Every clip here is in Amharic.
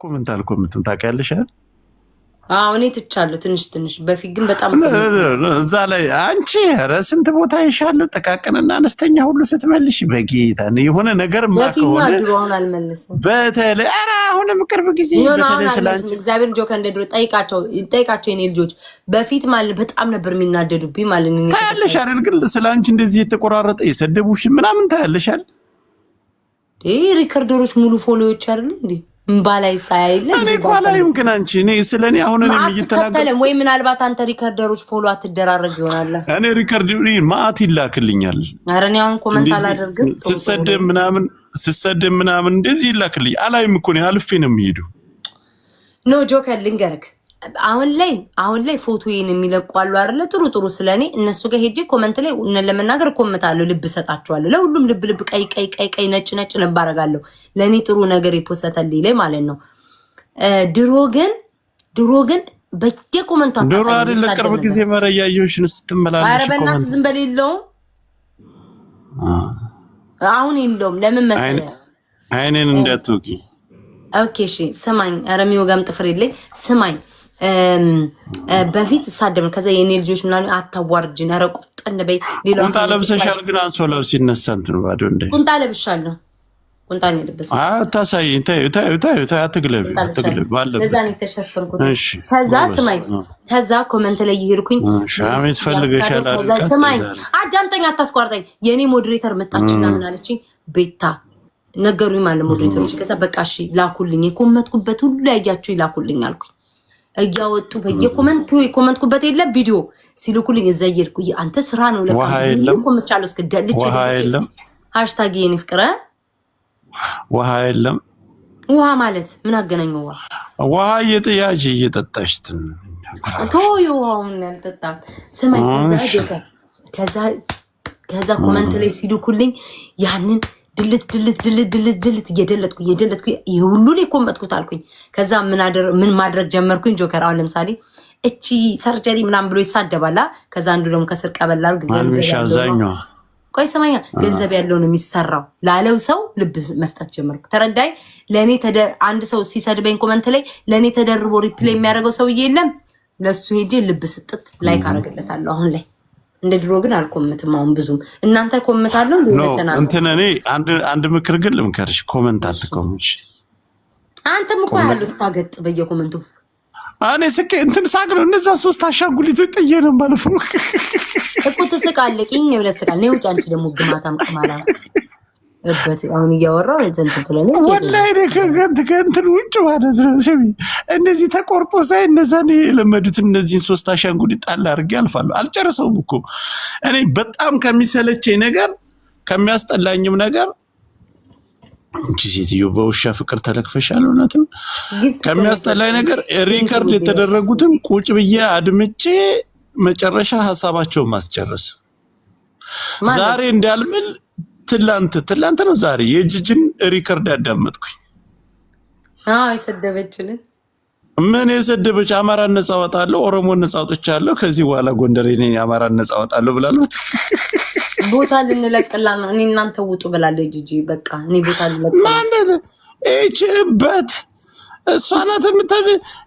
ኮሜንት አልኮሜንትም ታውቂያለሽ አይደል? አዎ እኔ ትቻለሁ ትንሽ በፊት ግን በጣም እዛ ላይ አንቺ ኧረ ስንት ቦታ ይሻለው ጥቃቅንና አነስተኛ ሁሉ ስትመልሽ በጌታ የሆነ ነገር ማከሆነ ድሮውን አልመለስም። በተለይ ኧረ አሁንም ቅርብ ጊዜ በተለይ ስላንቺ እግዚአብሔር ጆከር እንደድሮ ጠይቃቸው የኔ ልጆች በፊት ማለት በጣም ነበር የሚናደዱብኝ ማለት ነው። ታያለሽ አይደል? ግን ስላንቺ እንደዚህ የተቆራረጠ የሰደቡሽ ምናምን ታያለሽ አይደል? ሪከርደሮች ሙሉ ፎሎዎች አይደል እንዴ? ባላይ ሳይለ እኔ ኳላይም ግን አንቺ እኔ ስለኔ አሁን እኔ እየተናገረ ወይ ምናልባት አንተ ሪከርደሮች ፎሎ አትደራረግ ይሆናል። እኔ ሪከርድ ማአት ይላክልኛል። ኧረ እኔ አሁን ኮሜንት አላደርግም። ስሰደብ ምናምን እንደዚህ ይላክልኝ። አላይም እኮ ነው አልፌ ነው የሚሄዱ። ኖ ጆከር ልንገርክ አሁን ላይ ፎቶዬን የሚለቁ አሉ አይደለ? ጥሩ ስለኔ እነሱ ጋር ሄጄ ኮሜንት ላይ ለመናገር ኮሜንታለሁ፣ ልብ ሰጣቸዋለሁ። ለሁሉም ልብ ቀይ ነጭ ልብ አደርጋለሁ። ለኔ ጥሩ ነገር የፖሰተልኝ ላይ ማለት ነው። ድሮ ግን በየኮሜንቱ ድሮ አይደል ቅርብ ጊዜ መረያየሽን ስትመላለሽ ኧረ በእናትህ ዝም በል የለውም አሁን የለውም። ለምን መሰለህ አይኔን እንዳትወቂ። ኦኬ እሺ ስማኝ። ኧረ የሚወጋም ጥፍር የለኝ ስማኝ። በፊት ሳደም ከዛ የኔ ልጆች ምናምን አታዋርጅን። ኧረ ቁፍጠን በይ። ሌላው ቁንጣ ለብሰሻል ግን አንሶላው ሲነሳ እንትን ባዶ እንደ ቁንጣ ለብሻለሁ። ቁንጣ ነው የለበስኩት። አታሳይኝ። ተይ አትግለቢ ባለበት ለዛ ነው የተሸፈንኩት። ከዛ ስማኝ ከዛ ኮሜንት ላይ ይሄድኩኝ ሻሜት ፈልገሻል ከዛ ስማኝ አዳምጠኝ አታስቋርጠኝ። የኔ ሞዴሬተር መጣችና ምን አለችኝ? ቤታ ነገሩኝ ማለት ሞዴሬተሮች ከዛ በቃ እሺ ላኩልኝ። የኮመትኩበት ሁሉ ያያችሁ ይላኩልኝ አልኩኝ። እያወጡ በየኮመንትኩበት የለ ቪዲዮ ሲልኩልኝ እዛ ይርኩ አንተ ስራ ነው ለካ ኮመቻለሁ እስከ የለም ሃሽታግ የኔ ፍቅረ ውሃ የለም። ውሃ ማለት ምን አገናኘው? ውሃ እየጠያጅ እየጠጣሽ ቶዩ ውሃውን ያልጠጣም ስማኝ። ከዛ ኮመንት ላይ ሲልኩልኝ ያንን ድልት እየደለትኩ ይሄ ሁሉ ላይ ኮመጥኩት አልኩኝ። ከዛ ምን ማድረግ ጀመርኩኝ? ጆከር አሁን ለምሳሌ እቺ ሰርጀሪ ምናምን ብሎ ይሳደባላ። ከዛ አንዱ ደግሞ ከስር ቀበላል ቆይ ሰማኛ ገንዘብ ያለው ነው የሚሰራው ላለው ሰው ልብ መስጠት ጀመርኩ። ተረዳይ? ለኔ አንድ ሰው ሲሰድበኝ ኮመንት ላይ ለኔ ተደርቦ ሪፕላይ የሚያደርገው ሰውዬ የለም። ለሱ ሄጄ ልብ ስጥት ላይክ አደርግለታለሁ። አሁን ላይ እንደ ድሮ ግን አልኮመትም። አሁን ብዙም እናንተ ኮመታለሁ እንትን እኔ አንድ ምክር ግን ልምከርሽ፣ ኮመንት አትኮምች። አንተም እኮ ያለው ስታገጥ በየኮመንቱ እኔ ስቄ እንትን ሳቅ ነው። እነዛ ሶስት አሻንጉሊቶች ጥዬ ነው ማለት ነው እኮ ትስቃለቅኝ ብለህ ትስቃለህ። ነው አንቺ ደግሞ ግማታም ቅማላ እበት አሁን እያወራው እንትን ብለህ ወላሂ ከእንትን ውጭ ማለት ነው። ስሚ እንደዚህ ተቆርጦ ሳይ እነዛን የለመዱትን እነዚህን ሶስት አሻንጉሊት ጣል አድርጌ አልፋለሁ። አልጨርሰውም እኮ እኔ በጣም ከሚሰለቸኝ ነገር ከሚያስጠላኝም ነገር እንጂ ሴትዮ በውሻ ፍቅር ተለክፈሻል። እውነትም ከሚያስጠላኝ ነገር ሪከርድ የተደረጉትን ቁጭ ብዬ አድምጬ መጨረሻ ሀሳባቸውን ማስጨረስ። ዛሬ እንዳልምል ትላንት ነው ዛሬ የጅጅን ሪከርድ አዳመጥኩኝ። የሰደበችን ምን የሰደበች? አማራን ነፃ አወጣለሁ፣ ኦሮሞን ነፃ አውጥቻለሁ፣ ከዚህ በኋላ ጎንደሬ ነኝ፣ አማራን ነፃ አወጣለሁ ብላለች። ቦታ ልንለቅላ ነው እኔ እናንተ ውጡ ብላለች ጂጂ። በቃ እኔ ቦታ ልለቅላ እችበት እሷ ናት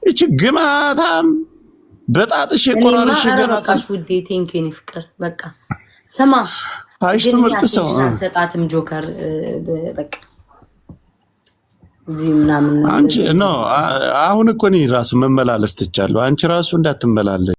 እች ግማታም በጣጥሽ የቆራረሽ ገናታሽ ውዴ ቴንኪ ኔ ፍቅር። በቃ ሰማ አይሽ ትምህርት ሰው ሰጣትም ጆከር በቃ ምናምን አንቺ ነው። አሁን እኮ እኔ ራሱ መመላለስ ትቻለሁ። አንቺ ራሱ እንዳትመላለሽ